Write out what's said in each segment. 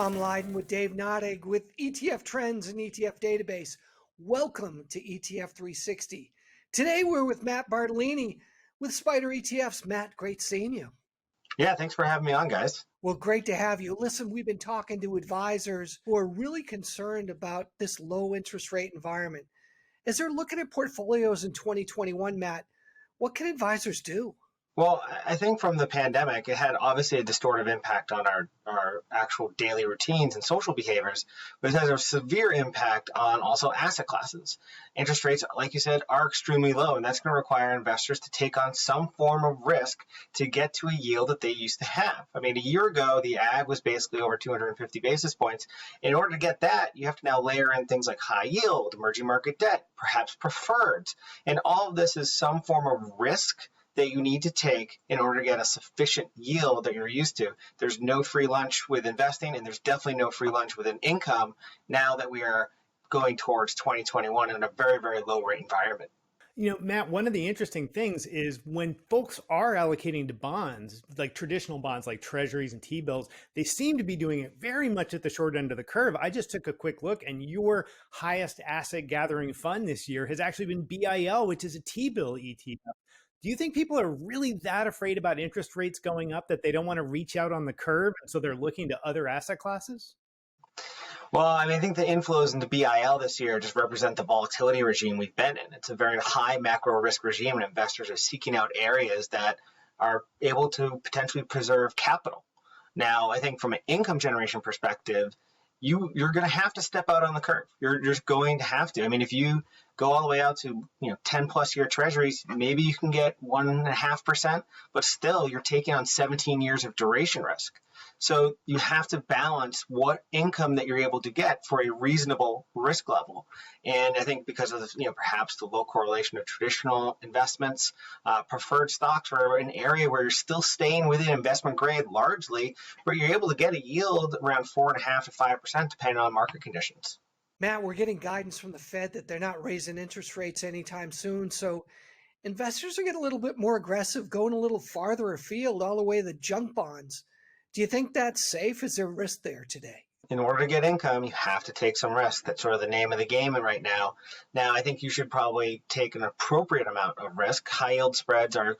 Tom Lydon with Dave Nadig with ETF Trends and ETF Database. Welcome to ETF 360. Today we're with Matt Bartolini with Spider ETFs. Matt, great seeing you. Yeah, thanks for having me on, guys. Well, great to have you. Listen, we've been talking to advisors who are really concerned about this low interest rate environment. As they're looking at portfolios in 2021, Matt, what can advisors do? Well, I think from the pandemic, it had obviously a distortive impact on our actual daily routines and social behaviors, but it has a severe impact on also asset classes. Interest rates, like you said, are extremely low, and that's going to require investors to take on some form of risk to get to a yield that they used to have. I mean, a year ago, the ag was basically over 250 basis points. In order to get that, you have to now layer in things like high yield, emerging market debt, perhaps preferreds, and all of this is some form of risk that you need to take in order to get a sufficient yield that you're used to. There's no free lunch with investing, and there's definitely no free lunch with an income now that we are going towards 2021 in a very, very low rate environment. You know, Matt, one of the interesting things is when folks are allocating to bonds, like traditional bonds like treasuries and T-bills, they seem to be doing it very much at the short end of the curve. I just took a quick look, and your highest asset gathering fund this year has actually been BIL, which is a T-bill ETF. Do you think people are really that afraid about interest rates going up that they don't want to reach out on the curve, and so they're looking to other asset classes? Well, I mean, I think the inflows into BIL this year just represent the volatility regime we've been in. It's a very high macro risk regime, and investors are seeking out areas that are able to potentially preserve capital. Now, I think from an income generation perspective, you're going to have to step out on the curve. You're just going to have to. I mean, if you go all the way out to 10 plus year treasuries, maybe you can get 1.5%, but still you're taking on 17 years of duration risk. So you have to balance what income that you're able to get for a reasonable risk level. And I think because of perhaps the low correlation of traditional investments, preferred stocks are an area where you're still staying within investment grade largely, but you're able to get a yield around 4.5% to 5% depending on market conditions. Matt, we're getting guidance from the Fed that they're not raising interest rates anytime soon. So investors are getting a little bit more aggressive, going a little farther afield, all the way to the junk bonds. Do you think that's safe? Is there risk there today? In order to get income, you have to take some risk. That's sort of the name of the game right now. Now, I think you should probably take an appropriate amount of risk. High yield spreads are,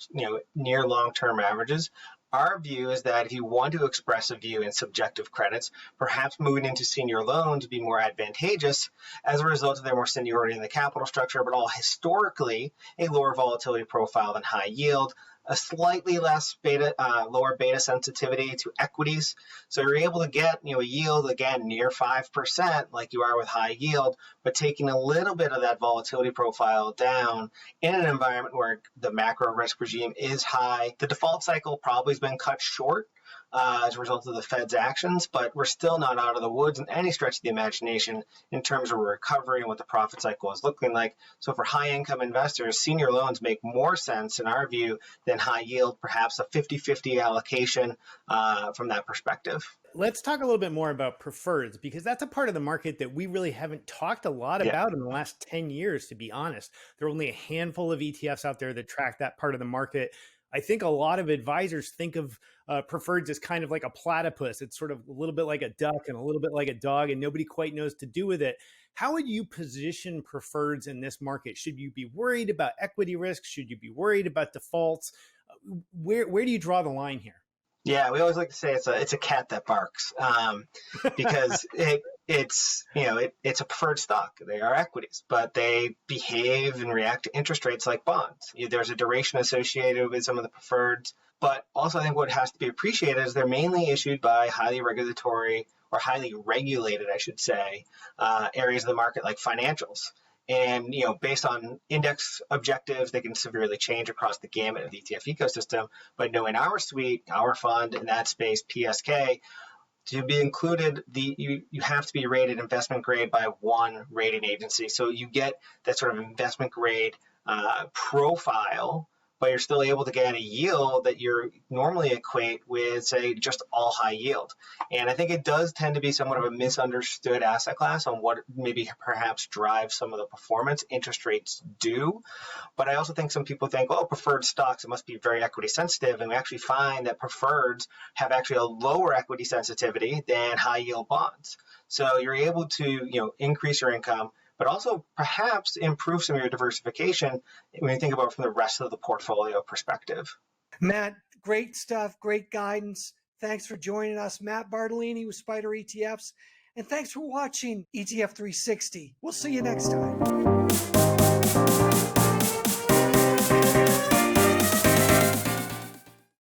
near long-term averages. Our view is that if you want to express a view in subjective credits, perhaps moving into senior loans would be more advantageous as a result of their more seniority in the capital structure, but all historically a lower volatility profile than high yield, a slightly less lower beta sensitivity to equities. So you're able to get, a yield again near 5% like you are with high yield, but taking a little bit of that volatility profile down in an environment where the macro risk regime is high. The default cycle probably has been cut short as a result of the Fed's actions, but we're still not out of the woods in any stretch of the imagination in terms of recovery and what the profit cycle is looking like. So for high income investors, senior loans make more sense in our view than high yield, perhaps a 50-50 allocation from that perspective. Let's talk a little bit more about preferreds, because that's a part of the market that we really haven't talked a lot about in the last 10 years, to be honest. There are only a handful of ETFs out there that track that part of the market. I think a lot of advisors think of preferreds as kind of like a platypus. It's sort of a little bit like a duck and a little bit like a dog, and nobody quite knows to do with it. How would you position preferreds in this market? Should you be worried about equity risk? Should you be worried about defaults? Where do you draw the line here? Yeah, we always like to say it's a cat that barks because it's a preferred stock. They are equities, but they behave and react to interest rates like bonds. There's a duration associated with some of the preferreds, but also I think what has to be appreciated is they're mainly issued by highly regulatory or highly regulated, I should say, areas of the market like financials. And, based on index objectives, they can severely change across the gamut of the ETF ecosystem. But knowing our suite, our fund in that space, PSK, to be included, you have to be rated investment grade by one rating agency. So you get that sort of investment grade profile but you're still able to get a yield that you're normally equate with, say, just all high yield. And I think it does tend to be somewhat of a misunderstood asset class on what maybe perhaps drives some of the performance. Interest rates do. But I also think some people think, oh, preferred stocks, it must be very equity sensitive. And we actually find that preferreds have actually a lower equity sensitivity than high yield bonds. So you're able to, increase your income, but also perhaps improve some of your diversification when you think about it from the rest of the portfolio perspective. Matt, great stuff, great guidance. Thanks for joining us. Matt Bartolini with Spider ETFs. And thanks for watching ETF 360. We'll see you next time.